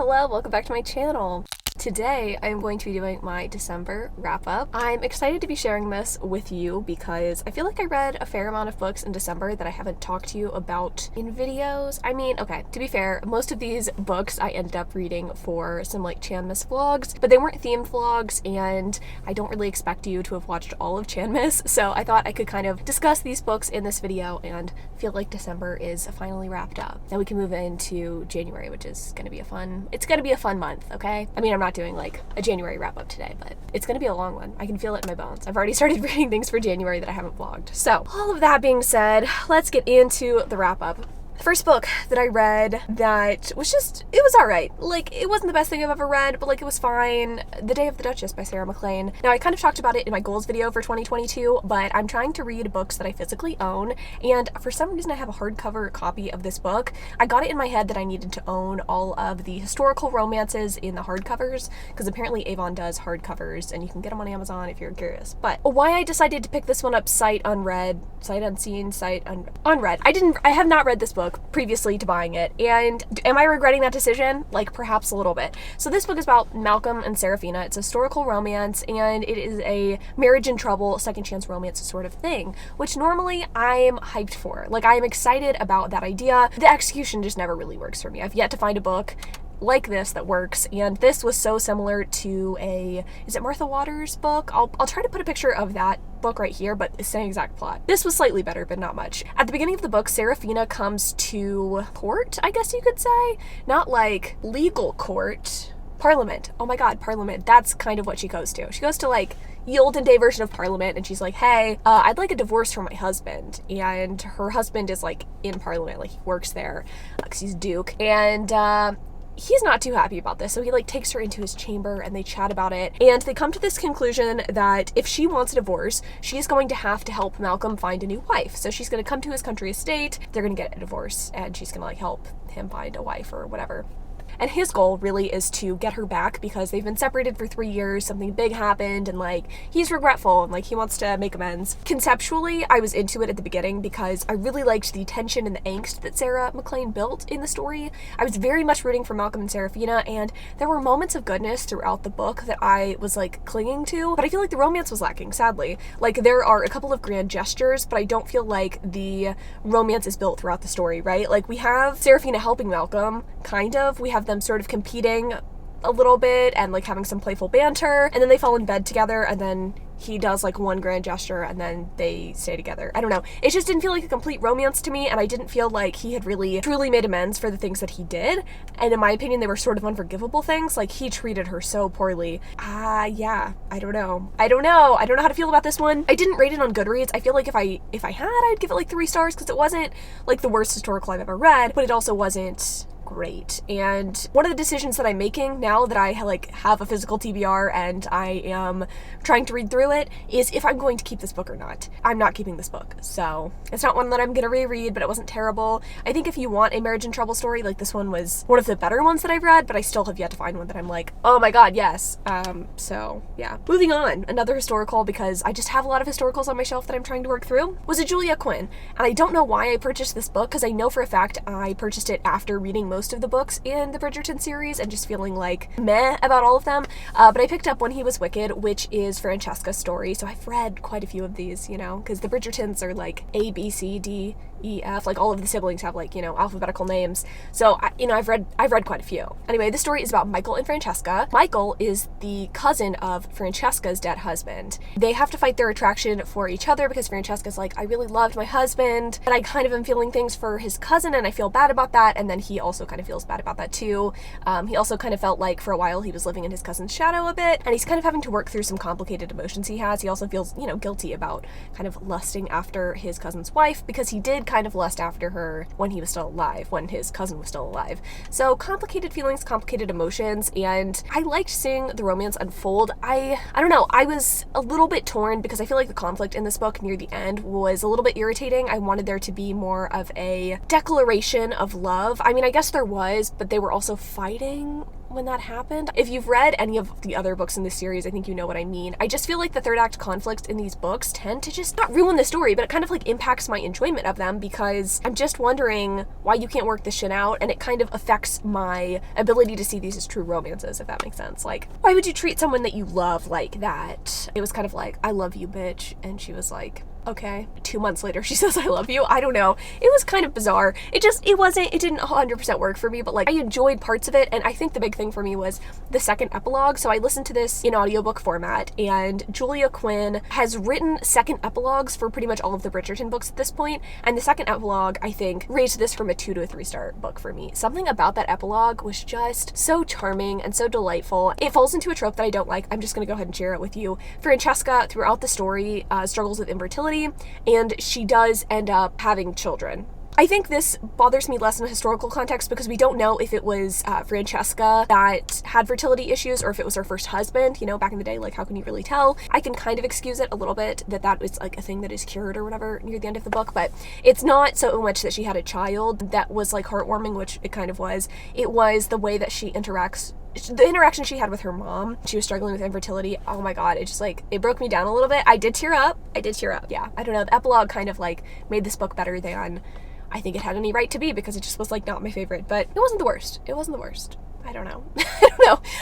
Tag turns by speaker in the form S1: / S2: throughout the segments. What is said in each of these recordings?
S1: Hello, welcome back to my channel. Today, I'm going to be doing my December wrap-up. I'm excited to be sharing this with you because I feel like I read a fair amount of books in December that I haven't talked to you about in videos. I mean, okay, to be fair, most of these books I ended up reading for some like Chanmas vlogs, but they weren't themed vlogs, and I don't really expect you to have watched all of Chanmas, so I thought I could kind of discuss these books in this video and feel like December is finally wrapped up. Now we can move into January, which is gonna be a fun month, okay? I mean, I'm not doing like a January wrap up today, but it's gonna be a long one. I can feel it in my bones. I've already started reading things for January that I haven't vlogged. So all of that being said, let's get into the wrap up. The first book that I read that was it was alright. Like, it wasn't the best thing I've ever read, but like, it was fine. The Day of the Duchess by Sarah MacLean. Now, I kind of talked about it in my goals video for 2022, but I'm trying to read books that I physically own, and for some reason I have a hardcover copy of this book. I got it in my head that I needed to own all of the historical romances in the hardcovers, because apparently Avon does hardcovers, and you can get them on Amazon if you're curious. But why I decided to pick this one up sight unread, sight unseen, unread. I have not read this book previously to buying it, and am I regretting that decision? Like, perhaps a little bit. So this book is about Malcolm and Seraphina. It's a historical romance, and it is a marriage in trouble, second chance romance sort of thing, which normally I'm hyped for. Like, I am excited about that idea. The execution just never really works for me. I've yet to find a book like this that works, and this was so similar to is it Martha Waters' book? I'll try to put a picture of that book right here, but it's the same exact plot. This was slightly better, but not much. At the beginning of the book, Seraphina comes to court, I guess you could say. Not like legal court. Parliament. Oh my god, Parliament. That's kind of what she goes to. She goes to like the olden day version of Parliament, and she's like, hey, I'd like a divorce from my husband. And her husband is like in Parliament, like he works there, because he's Duke. And he's not too happy about this, so he like takes her into his chamber and they chat about it, and they come to this conclusion that if she wants a divorce, she's going to have to help Malcolm find a new wife. So she's going to come to his country estate, they're going to get a divorce, and she's going to like help him find a wife or whatever. And his goal really is to get her back because they've been separated for 3 years, something big happened, and like he's regretful and like he wants to make amends. Conceptually, I was into it at the beginning because I really liked the tension and the angst that Sarah MacLean built in the story. I was very much rooting for Malcolm and Seraphina, and there were moments of goodness throughout the book that I was like clinging to, but I feel like the romance was lacking, sadly. Like, there are a couple of grand gestures, but I don't feel like the romance is built throughout the story, right? Like, we have Seraphina helping Malcolm, kind of. We have them sort of competing a little bit and like having some playful banter, and then they fall in bed together, and then he does like one grand gesture and then they stay together. I don't know. It just didn't feel like a complete romance to me, and I didn't feel like he had really truly made amends for the things that he did. And in my opinion, they were sort of unforgivable things. Like, he treated her so poorly. Yeah, I don't know how to feel about this one. I didn't rate it on Goodreads. I feel like if I had, I'd give it like 3 stars, because it wasn't like the worst historical I've ever read, but it also wasn't great. And one of the decisions that I'm making now that I like have a physical TBR and I am trying to read through it is if I'm going to keep this book or not. I'm not keeping this book, so it's not one that I'm gonna reread, but it wasn't terrible. I think if you want a marriage in trouble story, like, this one was one of the better ones that I've read, but I still have yet to find one that I'm like, oh my god, yes. So yeah. Moving on, another historical, because I just have a lot of historicals on my shelf that I'm trying to work through, was a Julia Quinn. And I don't know why I purchased this book, because I know for a fact I purchased it after reading most of the books in the Bridgerton series and just feeling like meh about all of them, but I picked up When He Was Wicked, which is Francesca's story. So I've read quite a few of these, you know, because the Bridgertons are like A, B, C, D, E, F, like all of the siblings have like, you know, alphabetical names. So I've read quite a few. Anyway, the story is about Michael and Francesca. Michael is the cousin of Francesca's dead husband. They have to fight their attraction for each other because Francesca's like, I really loved my husband, but I kind of am feeling things for his cousin and I feel bad about that. And then he also kind of feels bad about that too. He also kind of felt like for a while he was living in his cousin's shadow a bit, and he's kind of having to work through some complicated emotions he has. He also feels, you know, guilty about kind of lusting after his cousin's wife, because he did kind of lust after her when he was still alive, when his cousin was still alive. So complicated feelings, complicated emotions, and I liked seeing the romance unfold. I don't know, I was a little bit torn because I feel like the conflict in this book near the end was a little bit irritating. I wanted there to be more of a declaration of love. I mean, I guess there was, but they were also fighting when that happened. If you've read any of the other books in this series, I think you know what I mean. I just feel like the third act conflicts in these books tend to just not ruin the story, but it kind of like impacts my enjoyment of them, because I'm just wondering why you can't work this shit out, and it kind of affects my ability to see these as true romances, if that makes sense. Like, why would you treat someone that you love like that? It was kind of like, I love you, bitch. And she was like, okay. 2 months later, she says, I love you. I don't know. It was kind of bizarre. It didn't 100% work for me, but like I enjoyed parts of it. And I think the big thing for me was the second epilogue. So I listened to this in audiobook format, and Julia Quinn has written second epilogues for pretty much all of the Bridgerton books at this point. And the second epilogue, I think, raised this from a 2 to a 3-star book for me. Something about that epilogue was just so charming and so delightful. It falls into a trope that I don't like. I'm just going to go ahead and share it with you. Francesca, throughout the story, struggles with infertility, and she does end up having children. I think this bothers me less in a historical context because we don't know if it was Francesca that had fertility issues or if it was her first husband. You know, back in the day, like, how can you really tell? I can kind of excuse it a little bit that was like a thing that is cured or whatever near the end of the book, but it's not so much that she had a child that was like heartwarming, which it kind of was. It was the way that she interacts. The interaction she had with her mom. She was struggling with infertility. Oh my god, it just like, it broke me down a little bit. I did tear up. Yeah, I don't know. The epilogue kind of like made this book better than I think it had any right to be, because it just was like not my favorite, but it wasn't the worst. I don't know.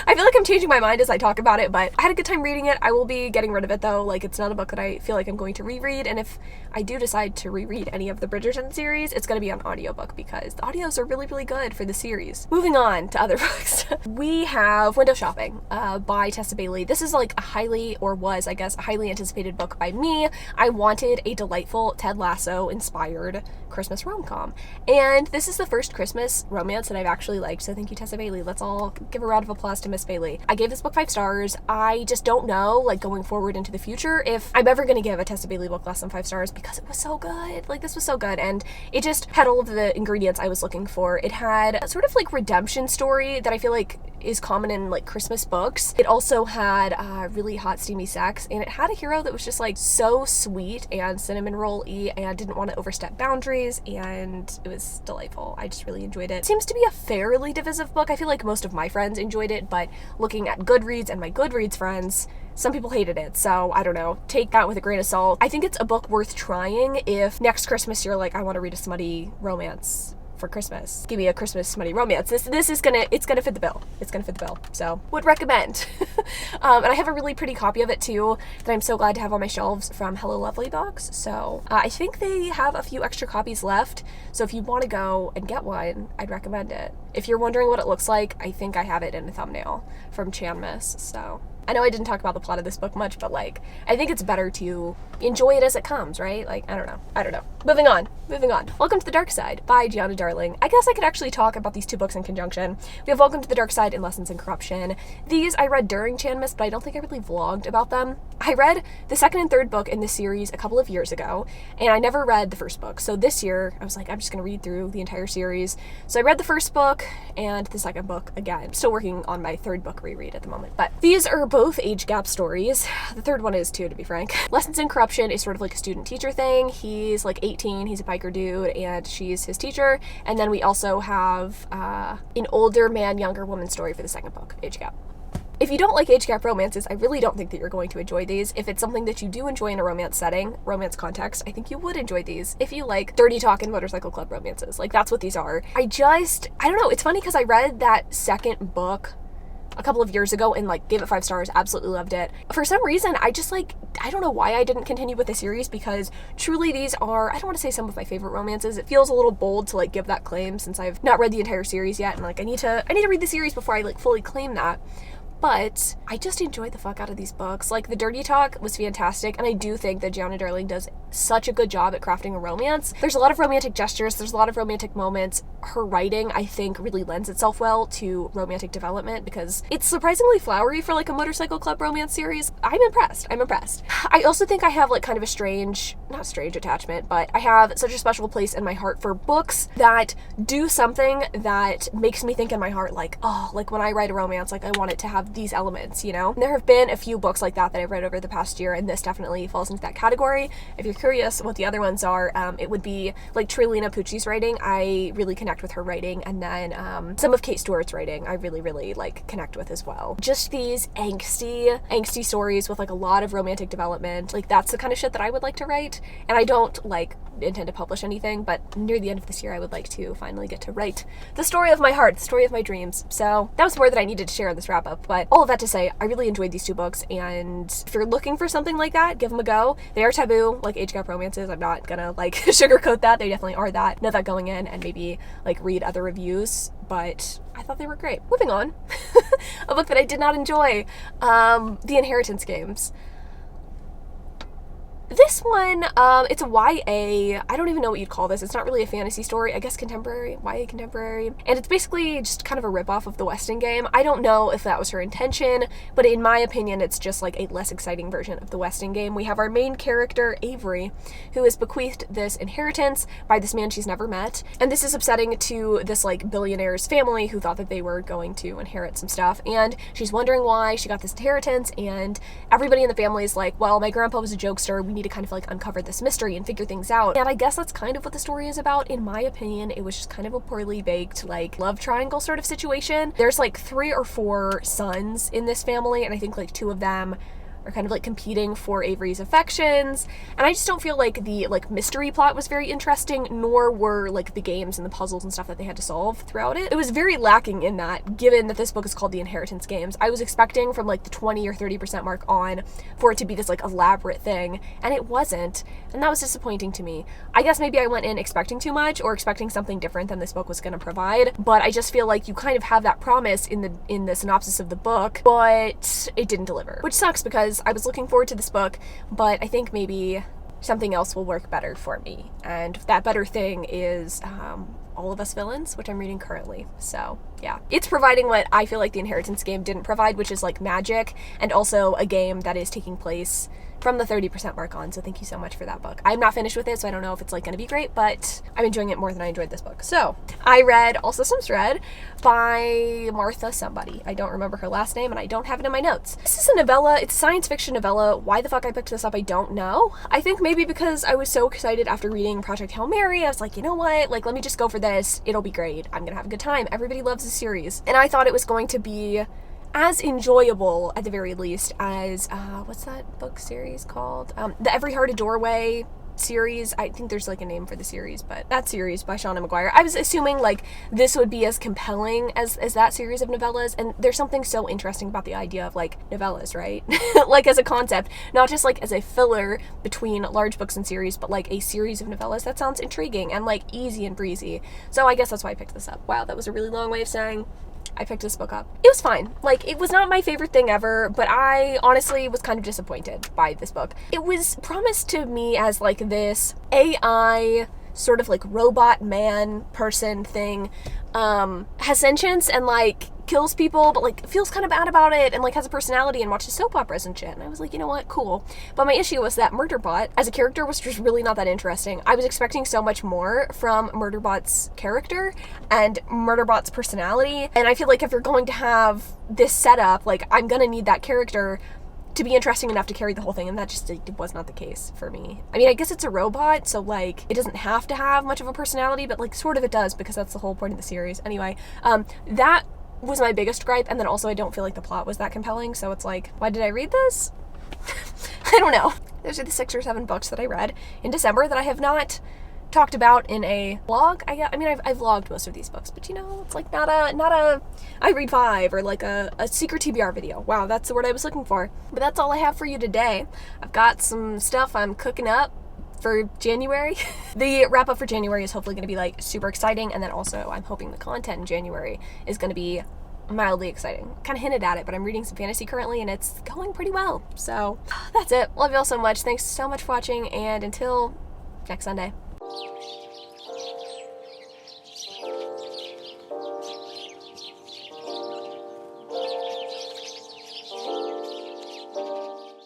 S1: I feel like I'm changing my mind as I talk about it, but I had a good time reading it. I will be getting rid of it though. Like, it's not a book that I feel like I'm going to reread, and if I do decide to reread any of the Bridgerton series, it's going to be on audiobook because the audios are really, really good for the series. Moving on to other books. We have Window Shopping by Tessa Bailey. This is like a highly anticipated book by me. I wanted a delightful Ted Lasso inspired Christmas rom-com, and this is the first Christmas romance that I've actually liked, so thank you, Tessa Bailey. Let's all give a round of applause to Miss Bailey. I gave this book 5 stars. I just don't know, like, going forward into the future, if I'm ever going to give a Tessa Bailey book less than 5 stars, because it was so good. Like, this was so good, and it just had all of the ingredients I was looking for. It had a sort of like redemption story that I feel like is common in like Christmas books. It also had really hot steamy sex, and it had a hero that was just like so sweet and cinnamon roll-y and didn't want to overstep boundaries, and it was delightful. I just really enjoyed it. It seems to be a fairly divisive book. I feel like most of my friends enjoyed it, but looking at Goodreads and my Goodreads friends, some people hated it, so I don't know. Take that with a grain of salt. I think it's a book worth trying if next Christmas you're like, I want to read a smutty romance for Christmas. Give me a Christmas smutty romance. It's gonna fit the bill. It's gonna fit the bill. So would recommend. And I have a really pretty copy of it too that I'm so glad to have on my shelves from Hello Lovely Books. So I think they have a few extra copies left. So if you want to go and get one, I'd recommend it. If you're wondering what it looks like, I think I have it in a thumbnail from Chanmis. So I know I didn't talk about the plot of this book much, but like, I think it's better to enjoy it as it comes, right? Like, I don't know. Moving on. Welcome to the Dark Side by Gianna Darling. I guess I could actually talk about these 2 books in conjunction. We have Welcome to the Dark Side and Lessons in Corruption. These I read during Chanmis, but I don't think I really vlogged about them. I read the second and third book in this series a couple of years ago, and I never read the first book. So this year, I was like, I'm just gonna read through the entire series. So I read the first book and the second book again. I'm still working on my third book reread at the moment, but these are both age gap stories. The third one is too, to be frank. Lessons in Corruption is sort of like a student-teacher thing. He's like 18, he's a biker dude, and she's his teacher. And then we also have an older man, younger woman story for the second book, age gap. If you don't like age gap romances, I really don't think that you're going to enjoy these. If it's something that you do enjoy in a romance setting, romance context, I think you would enjoy these. If you like dirty talk and motorcycle club romances, like, that's what these are. I don't know, it's funny because I read that second book a couple of years ago and like gave it 5 stars, absolutely loved it. For some reason, I don't know why I didn't continue with the series, because truly these are, I don't want to say some of my favorite romances. It feels a little bold to like give that claim since I've not read the entire series yet, and like I need to read the series before I like fully claim that. But I just enjoyed the fuck out of these books. Like, the dirty talk was fantastic, and I do think that Gianna Darling does such a good job at crafting a romance. There's a lot of romantic gestures, there's a lot of romantic moments. Her writing, I think, really lends itself well to romantic development because it's surprisingly flowery for like a motorcycle club romance series. I'm impressed. I also think I have like kind of a not strange attachment, but I have such a special place in my heart for books that do something that makes me think in my heart like, oh, like when I write a romance, like I want it to have these elements, you know? And there have been a few books like that I've read over the past year, and this definitely falls into that category. If you're curious what the other ones are, it would be like Trilina Pucci's writing. I really connect with her writing, and then some of Kate Stewart's writing I really, really like connect with as well. Just these angsty stories with like a lot of romantic development. Like that's the kind of shit that I would like to write, and I don't like intend to publish anything, but near the end of this year I would like to finally get to write the story of my heart, the story of my dreams. So that was more that I needed to share in this wrap up, but all of that to say, I really enjoyed these two books, and if you're looking for something like that, give them a go. They are taboo, like age gap romances. I'm not gonna like sugarcoat that. They definitely are that. Know that going in, and maybe like read other reviews, but I thought they were great. Moving on, a book that I did not enjoy, The Inheritance Games. This one, it's a YA. I don't even know what you'd call this. It's not really a fantasy story. I guess contemporary, YA contemporary. And it's basically just kind of a ripoff of the Weston game. I don't know if that was her intention, but in my opinion, it's just like a less exciting version of the Weston game. We have our main character, Avery, who is bequeathed this inheritance by this man she's never met. And this is upsetting to this like billionaire's family who thought that they were going to inherit some stuff. And she's wondering why she got this inheritance, and everybody in the family is like, well, my grandpa was a jokester. We need to kind of like uncover this mystery and figure things out. And I guess that's kind of what the story is about. In my opinion, it was just kind of a poorly baked like love triangle sort of situation. There's like 3 or 4 sons in this family, and I think like 2 of them are kind of like competing for Avery's affections, and I just don't feel like the like mystery plot was very interesting, nor were like the games and the puzzles and stuff that they had to solve throughout it. It was very lacking in that, given that this book is called The Inheritance Games. I was expecting from like the 20 or 30% mark on for it to be this like elaborate thing, and it wasn't, and that was disappointing to me. I guess maybe I went in expecting too much, or expecting something different than this book was going to provide, but I just feel like you kind of have that promise in the synopsis of the book, but it didn't deliver, which sucks because I was looking forward to this book, but I think maybe something else will work better for me, and that better thing is All of Us Villains, which I'm reading currently. So yeah, it's providing what I feel like The Inheritance Game didn't provide, which is like magic, and also a game that is taking place from the 30% mark on, so thank you so much for that book. I'm not finished with it, so I don't know if it's like going to be great, but I'm enjoying it more than I enjoyed this book. So I read All Systems Red by Martha somebody. I don't remember her last name, and I don't have it in my notes. This is a novella. It's a science fiction novella. Why the fuck I picked this up, I don't know. I think maybe because I was so excited after reading Project Hail Mary. I was like, you know what? Like, let me just go for this. It'll be great. I'm gonna have a good time. Everybody loves the series. And I thought it was going to be as enjoyable, at the very least, as, what's that book series called? The Every Heart a Doorway series. I think there's like a name for the series, but that series by Shauna McGuire. I was assuming like this would be as compelling as that series of novellas, and there's something so interesting about the idea of like novellas, right? Like as a concept, not just like as a filler between large books and series, but like a series of novellas. That sounds intriguing and like easy and breezy. So I guess that's why I picked this up. Wow, that was a really long way of saying I picked this book up. It was fine. Like, it was not my favorite thing ever, but I honestly was kind of disappointed by this book. It was promised to me as like this AI sort of like robot man person thing, has sentience and like kills people, but like feels kind of bad about it, and like has a personality and watches soap operas and shit. And I was like, you know what, cool. But my issue was that Murderbot as a character was just really not that interesting. I was expecting so much more from Murderbot's character and Murderbot's personality, and I feel like if you're going to have this setup, like I'm gonna need that character to be interesting enough to carry the whole thing, and that just was not the case for me. I mean, I guess it's a robot, so like it doesn't have to have much of a personality, but like sort of it does, because that's the whole point of the series. Anyway, that was my biggest gripe, and then also I don't feel like the plot was that compelling, so it's like, why did I read this? I don't know. Those are the 6 or 7 books that I read in December that I have not talked about in a vlog. I mean, I've vlogged most of these books, but you know, it's like not a I read 5 or like a secret TBR video. Wow, that's the word I was looking for. But that's all I have for you today. I've got some stuff I'm cooking up for January. The wrap up for January is hopefully going to be like super exciting, and then also I'm hoping the content in January is going to be mildly exciting. Kind of hinted at it, but I'm reading some fantasy currently and it's going pretty well. So that's it. Love you all so much. Thanks so much for watching, and until next Sunday.